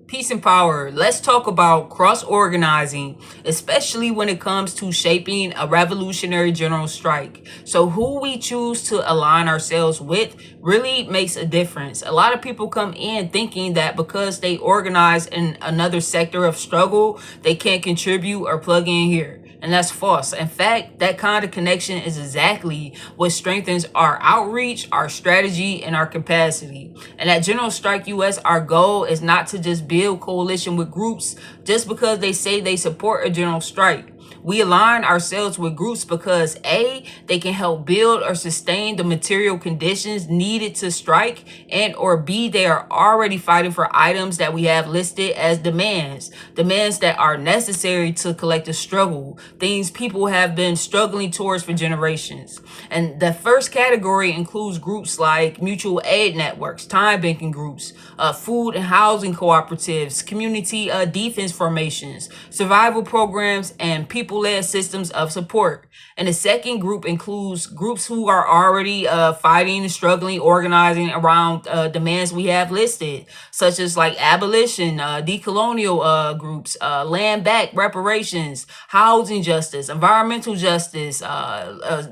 Peace and power. Let's talk about cross-organizing, especially when it comes to shaping a revolutionary general strike. So who we choose to align ourselves with really makes a difference. A lot of people come in thinking that because they organize in another sector of struggle, they can't contribute or plug in here. And that's false. In fact, that kind of connection is exactly what strengthens our outreach, our strategy, and our capacity. And at General Strike US, our goal is not to just build coalition with groups just because they say they support a general strike. We align ourselves with groups because A, they can help build or sustain the material conditions needed to strike, and or B, they are already fighting for items that we have listed as demands that are necessary to collective struggle, things people have been struggling towards for generations. And the first category includes groups like mutual aid networks, time banking groups, food and housing cooperatives, community defense formations, survival programs, and people-led systems of support. And the second group includes groups who are already fighting and struggling, organizing around demands we have listed, such as like abolition, decolonial groups, land back reparations, housing justice, environmental justice,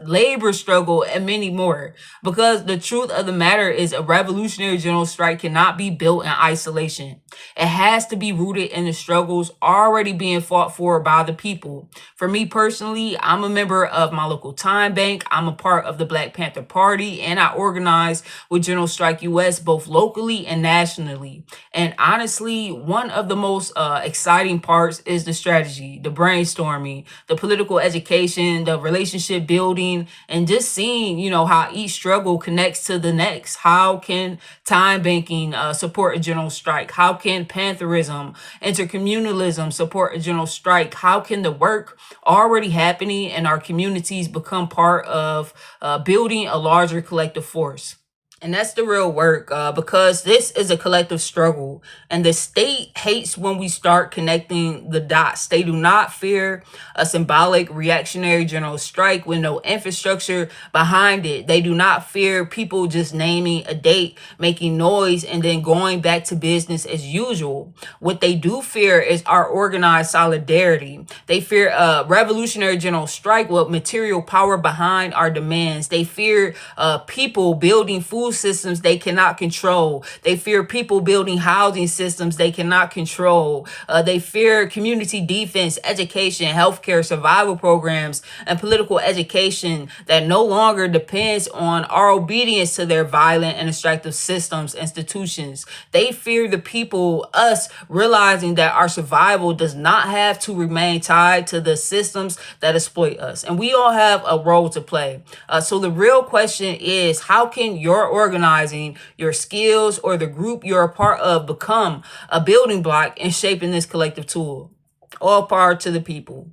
labor struggle, and many more. Because the truth of the matter is a revolutionary general strike cannot be built in isolation. It has to be rooted in the struggles already being fought for by the people. For me personally, I'm a member of my local time bank. I'm a part of the Black Panther Party, and I organize with General Strike US both locally and nationally. And honestly, one of the most exciting parts is the strategy, the brainstorming, the political education, the relationship building, and just seeing, how each struggle connects to the next. How can time banking support a general strike? How can Pantherism, intercommunalism support a general strike? How can the work already happening in our communities become part of building a larger collective force? And that's the real work because this is a collective struggle. And the state hates when we start connecting the dots. They do not fear a symbolic reactionary general strike with no infrastructure behind it. They do not fear people just naming a date, making noise, and then going back to business as usual. What they do fear is our organized solidarity. They fear a revolutionary general strike with material power behind our demands. They fear people building food systems they cannot control. They fear people building housing systems they cannot control. They fear community defense, education, healthcare, survival programs, and political education that no longer depends on our obedience to their violent and extractive systems, institutions. They fear the people, us, realizing that our survival does not have to remain tied to the systems that exploit us. And we all have a role to play. So the real question is, how can your organizing, your skills, or the group you're a part of become a building block in shaping this collective tool? All power to the people.